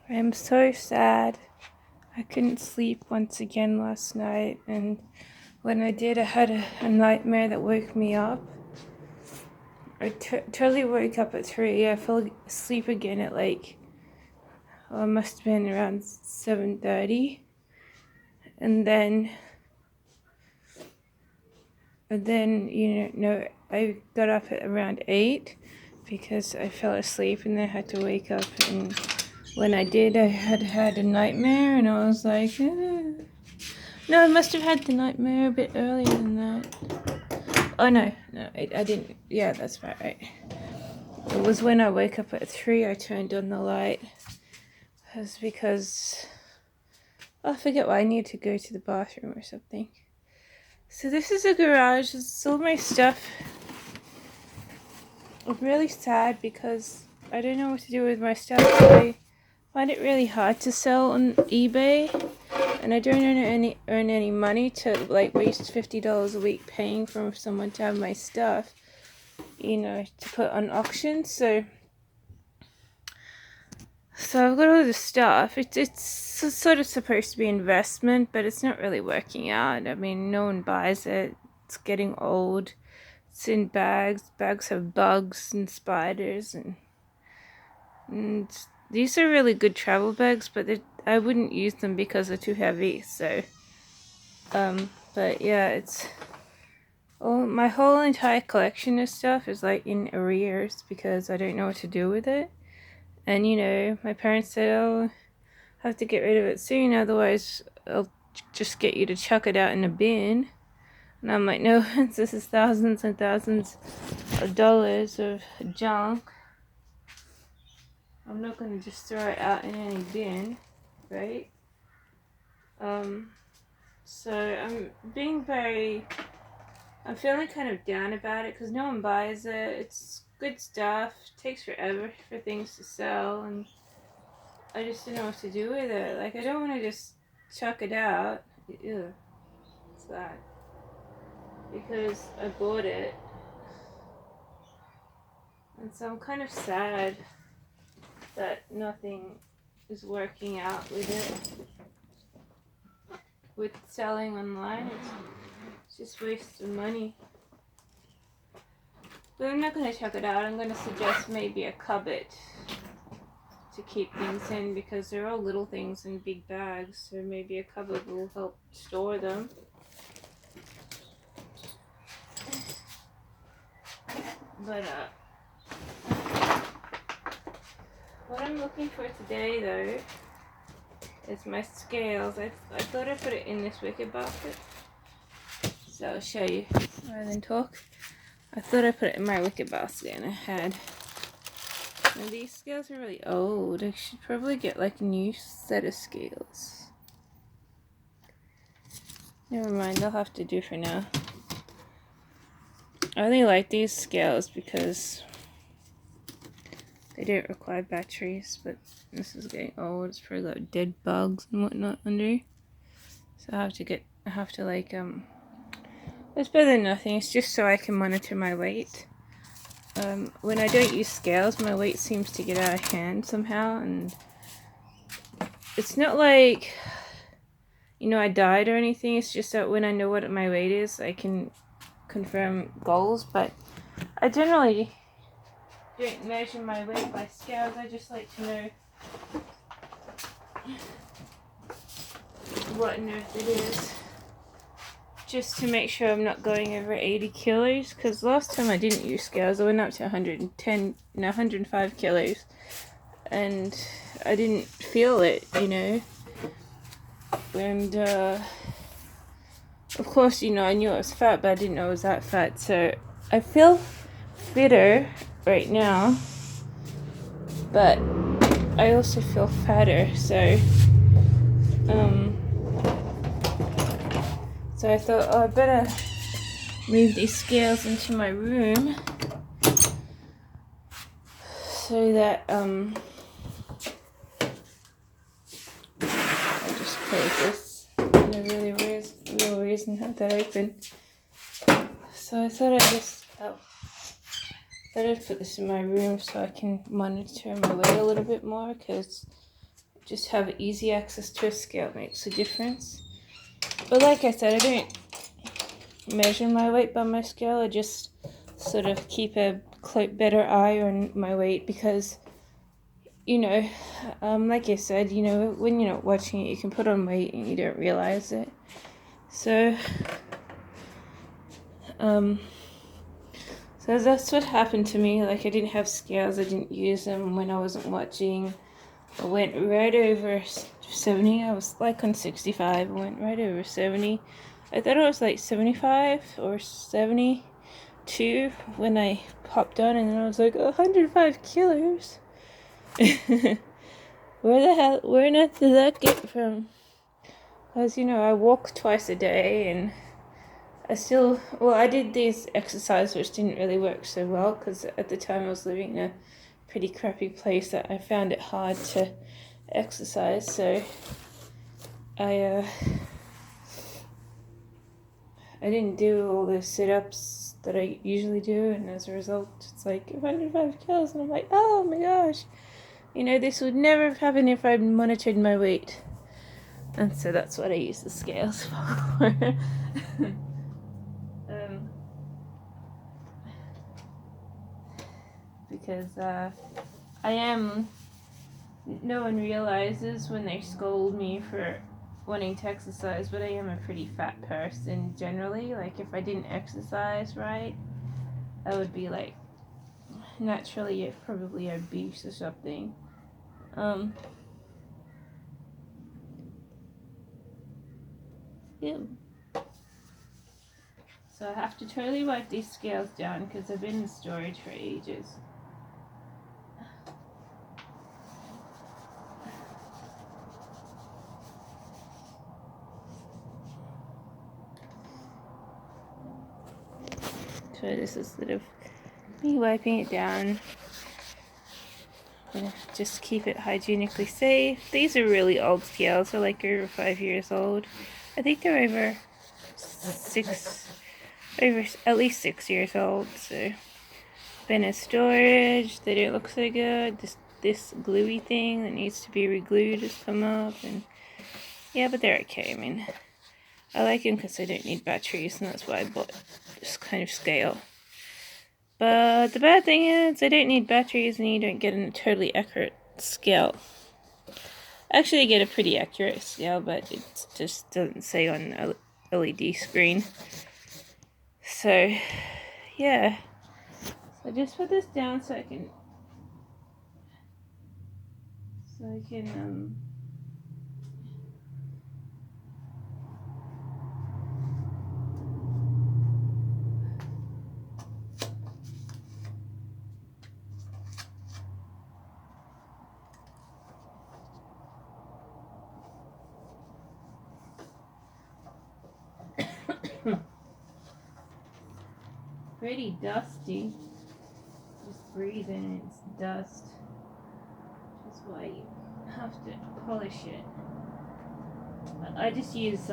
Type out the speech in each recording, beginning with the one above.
I'm so sad. I couldn't sleep once again last night, and when I did, I had a nightmare that woke me up. I totally woke up at 3. I fell asleep again at it must have been around 7:30, and then I got up at around 8 because I fell asleep, and then I had to wake up, and when I did, I had a nightmare, and I was like, No, I must have had the nightmare a bit earlier than that. Oh, no, I didn't. Yeah, that's about right. It was when I woke up at 3, I turned on the light. It was because I forget why I needed to go to the bathroom or something. So this is a garage. It's all my stuff. I'm really sad because I don't know what to do with my stuff. I find it really hard to sell on eBay, and I don't earn any money to waste $50 a week paying for someone to have my stuff, to put on auction. So I've got all this stuff. It's sort of supposed to be investment, but it's not really working out. I mean, no one buys it. It's getting old. It's in bags. Bags have bugs and spiders, and these are really good travel bags, but I wouldn't use them because they're too heavy. So, but yeah, it's my whole entire collection of stuff is in arrears because I don't know what to do with it. And my parents said, "Oh, I have to get rid of it soon, otherwise I'll just get you to chuck it out in a bin." And I'm like, "No, this is thousands and thousands of dollars of junk. I'm not going to just throw it out in any bin, right?" So I'm feeling kind of down about it because no one buys it. It's good stuff. It takes forever for things to sell, and I just don't know what to do with it. I don't want to just chuck it out. Ew, what's that? Because I bought it. And so I'm kind of sad that nothing is working out with it. With selling online, it's just waste of money. But I'm not going to chuck it out. I'm going to suggest maybe a cupboard to keep things in because they're all little things in big bags. So maybe a cupboard will help store them. But what I'm looking for today, though, is my scales. I thought I put it in this wicker basket. So I'll show you rather than talk. I thought I put it in my wicker basket, and I had. And these scales are really old. I should probably get a new set of scales. Never mind, they'll have to do for now. I only like these scales because they don't require batteries, but this is getting old. It's probably got dead bugs and whatnot under. So I have to it's better than nothing. It's just so I can monitor my weight. When I don't use scales, my weight seems to get out of hand somehow, and it's not like, I died or anything. It's just that when I know what my weight is, I can confirm goals, but I generally don't measure my weight by scales. I just like to know what on earth it is, just to make sure I'm not going over 80 kilos, because last time I didn't use scales, I went up to 105 kilos, and I didn't feel it, and of course, I knew I was fat, but I didn't know I was that fat, so I feel fitter right now, but I also feel fatter, so I thought, I better move these scales into my room so that I'll just close this. No real reason to have that open. So I thought I'd put this in my room so I can monitor my weight a little bit more, because just have easy access to a scale makes a difference. But like I said, I don't measure my weight by my scale. I just sort of keep a better eye on my weight because, like I said, when you're not watching it, you can put on weight and you don't realize it. So, so that's what happened to me. Like, I didn't have scales, I didn't use them when I wasn't watching. I went right over 70. I was like on 65. I went right over 70. I thought it was like 75 or 72 when I popped on, and then I was like 105 kilos. Where on earth did that get from? Because, I walk twice a day, and I did this exercise which didn't really work so well because at the time I was living in a pretty crappy place that I found it hard to exercise, so I didn't do all the sit-ups that I usually do, and as a result it's like 105 kilos, and I'm like, oh my gosh, this would never have happened if I'd monitored my weight. And so that's what I use the scales for. Because no one realizes when they scold me for wanting to exercise, but I am a pretty fat person generally. Like, if I didn't exercise right, I would be like naturally probably obese or something. Yeah. So I have to totally wipe these scales down because they've been in storage for ages. So this is sort of me wiping it down. Just keep it hygienically safe. These are really old scales. They're like over 5 years old. I think they're over at least 6 years old. So been in storage. They don't look so good. This gluey thing that needs to be re-glued has come up, and yeah, but they're okay. I mean, I like them because I don't need batteries, and that's why I bought this kind of scale. But the bad thing is I don't need batteries, and you don't get a totally accurate scale. Actually, I get a pretty accurate scale, but it just doesn't say on the LED screen. So, yeah. So I just put this down so I can pretty dusty. Just breathing, it's dust. That's why you have to polish it. I just use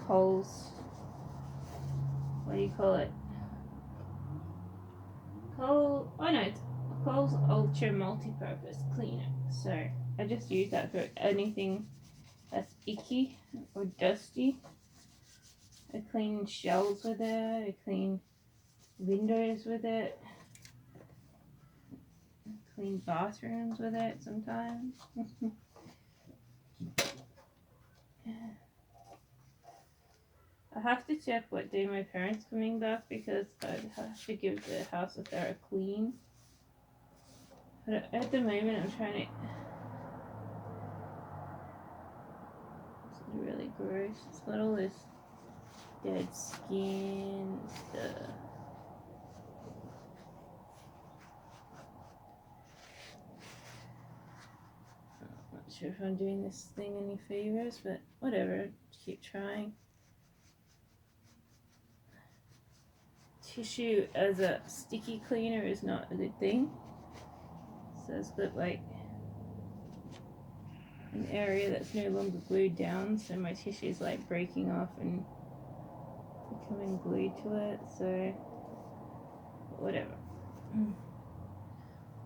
Kohl's. What do you call it? It's Kohl's Ultra Multi-Purpose Cleaner. So I just use that for anything that's icky or dusty. I clean shelves with it. I clean windows with it. I clean bathrooms with it sometimes. I have to check what day my parents are coming back because I have to give the house a thorough clean. But at the moment I'm trying to... It's really gross. It's got all this dead skin stuff. I'm not sure if I'm doing this thing any favors, but whatever. Keep trying. Tissue as a sticky cleaner is not a good thing. So it's got like an area that's no longer glued down, so my tissue is like breaking off and becoming glued to it, so whatever.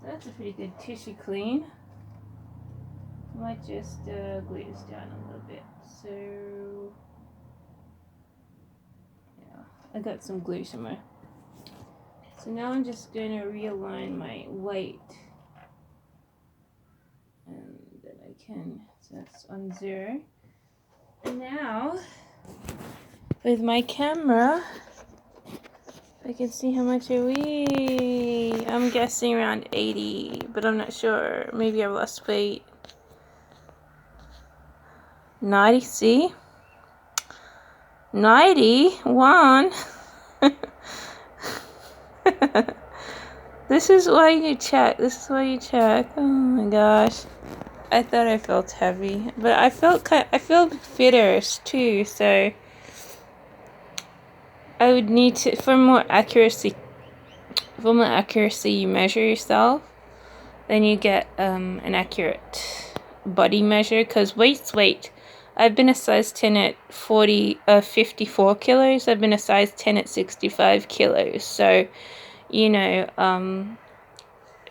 So that's a pretty good tissue clean. I might just glue this down a little bit. So, yeah, I got some glue somewhere. So now I'm just going to realign my weight. And then I can, so that's on 0. And now, with my camera, I can see how much I weigh. I'm guessing around 80, but I'm not sure. Maybe I've lost weight. 90, see? 91. This is why you check. This is why you check. Oh my gosh. I thought I felt heavy, but I feel fitter too, so I would need to, for more accuracy, you measure yourself, then you get an accurate body measure, because weight's weight. I've been a size 10 at 54 kilos. I've been a size 10 at 65 kilos. So, you know,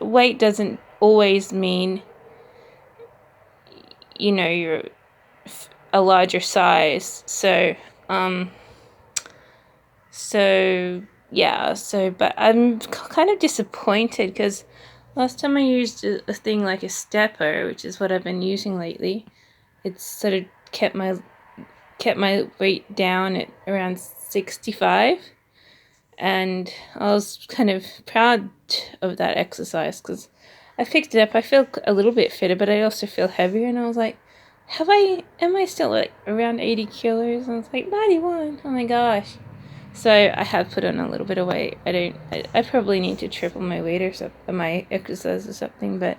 weight doesn't always mean, you know, you're a larger size. So, yeah, but I'm kind of disappointed because last time I used a thing like a stepper, which is what I've been using lately, it's sort of kept my weight down at around 65, and I was kind of proud of that exercise because I picked it up. I feel a little bit fitter, but I also feel heavier, and I was like, am I still like around 80 kilos? And I was like, 91. Oh my gosh. So I have put on a little bit of weight. I probably need to triple my weight or something, my exercise or something, but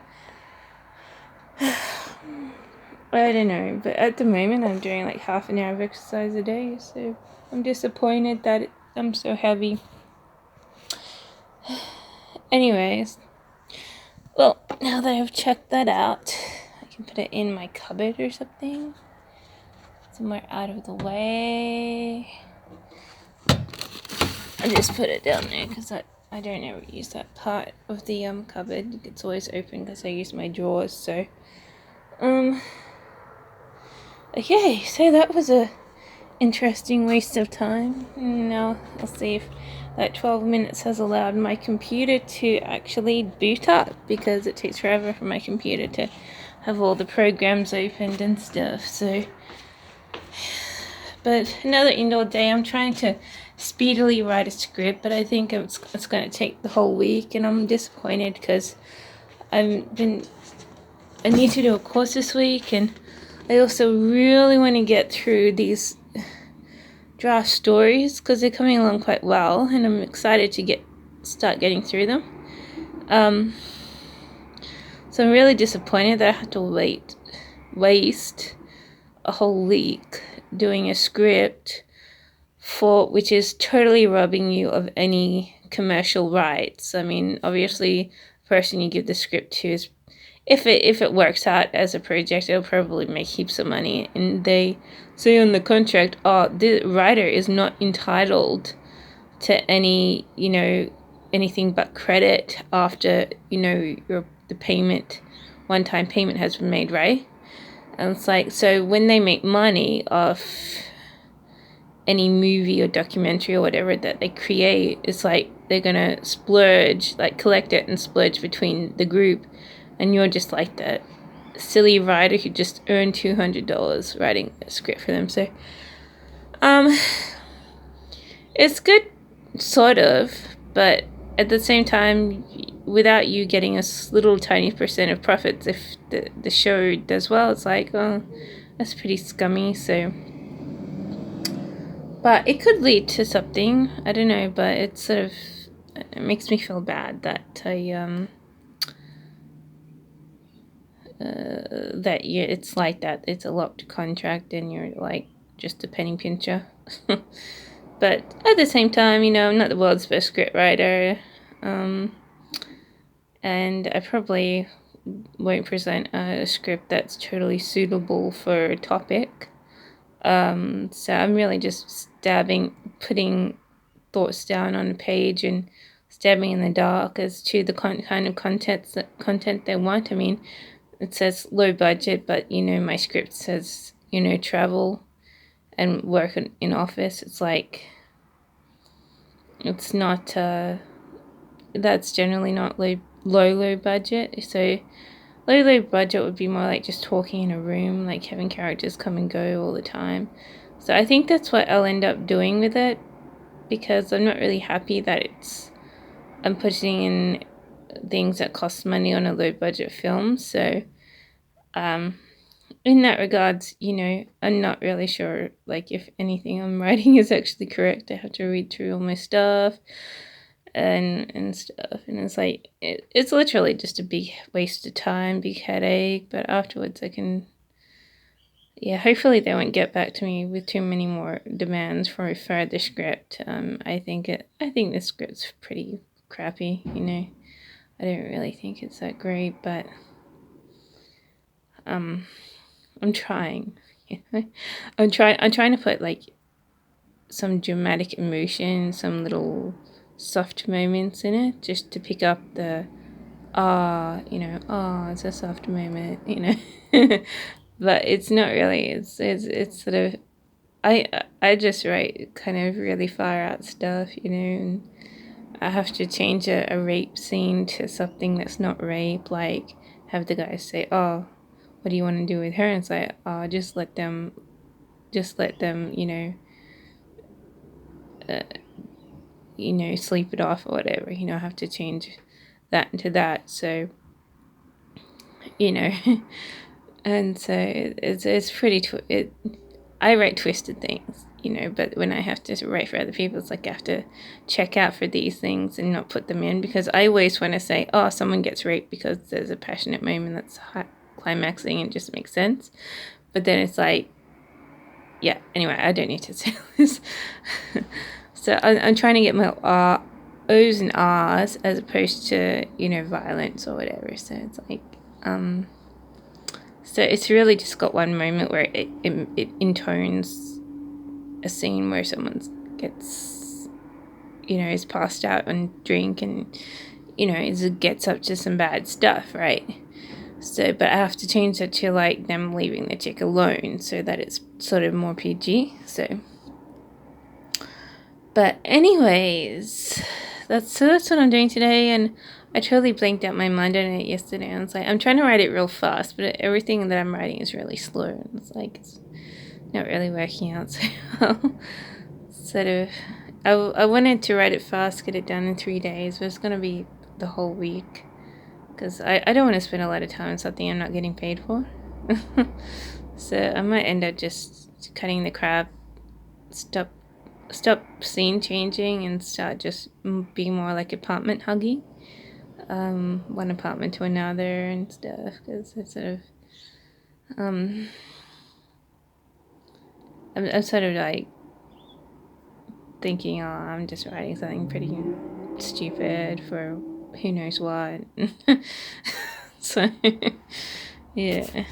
I don't know. But at the moment I'm doing like half an hour of exercise a day, so I'm disappointed that I'm so heavy. Anyways, well, now that I've checked that out, I can put it in my cupboard or something, somewhere out of the way. I just put it down there because I don't ever use that part of the cupboard. It's always open because I use my drawers. So, okay, so that was a interesting waste of time. Now I'll see if that 12 minutes has allowed my computer to actually boot up, because it takes forever for my computer to have all the programs opened and stuff. So, but another indoor day. I'm trying to speedily write a script, but I think it's going to take the whole week, and I'm disappointed because I need to do a course this week, and I also really want to get through these draft stories because they're coming along quite well, and I'm excited to start getting through them. So I'm really disappointed that I had to waste a whole week doing a script which is totally robbing you of any commercial rights. I mean, obviously, the person you give the script to is, if it works out as a project, it'll probably make heaps of money. And they say on the contract, the writer is not entitled to any, anything but credit after, the payment, one-time payment has been made, right? And it's like, so when they make money off any movie or documentary or whatever that they create, it's like they're gonna splurge, like collect it and splurge between the group, and you're just like that silly writer who just earned $200 writing a script for them. So it's good, sort of, but at the same time, without you getting a little tiny percent of profits, if the show does well, it's like, oh, that's pretty scummy. So, but it could lead to something, I don't know, but it makes me feel bad that it's like that. It's a locked contract and you're like just a penny pincher. But at the same time, I'm not the world's best script writer, and I probably won't present a script that's totally suitable for a topic. So I'm really just putting thoughts down on a page and stabbing in the dark as to the kind of content they want. I mean, it says low budget, but my script says travel and work in office. It's like it's not. That's generally not low budget. So low budget would be more like just talking in a room, like having characters come and go all the time. So I think that's what I'll end up doing with it, because I'm not really happy that I'm putting in things that cost money on a low budget film. So in that regards, I'm not really sure like if anything I'm writing is actually correct. I have to read through all my stuff and stuff, and it's like it's literally just a big waste of time, big headache, but afterwards I can hopefully they won't get back to me with too many more demands for a further script. I think the script's pretty crappy. I don't really think it's that great, but I'm trying. I'm trying to put like some dramatic emotion, some little soft moments in it, just to pick up the it's a soft moment, but it's not really. It's sort of I just write kind of really far out stuff, and I have to change a rape scene to something that's not rape, like have the guy say, "Oh, what do you want to do with her?" And it's like, "Oh, just let them, sleep it off or whatever." I have to change that into that. So, you know, and so it's pretty. I write twisted things, but when I have to write for other people, it's like I have to check out for these things and not put them in, because I always want to say, "Oh, someone gets raped because there's a passionate moment that's climaxing and just makes sense," but then it's like, yeah. Anyway, I don't need to say this. So I'm trying to get my O's and R's as opposed to violence or whatever. So it's like so it's really just got one moment where it intones a scene where someone gets is passed out on drink and gets up to some bad stuff, right? So, but I have to change it to like them leaving the chick alone so that it's sort of more PG. So, but anyways, that's what I'm doing today, and I totally blanked out my mind on it yesterday. I was like, I'm trying to write it real fast, but everything that I'm writing is really slow. And it's like it's not really working out so well. Sort of, I wanted to write it fast, get it done in 3 days, but it's gonna be the whole week. Because I don't want to spend a lot of time on something I'm not getting paid for. So I might end up just cutting the crap, stop scene changing, and start just being more like apartment hugging. One apartment to another and stuff. Because it's sort of, I'm sort of like thinking, oh, I'm just writing something pretty stupid for who knows what. So, yeah.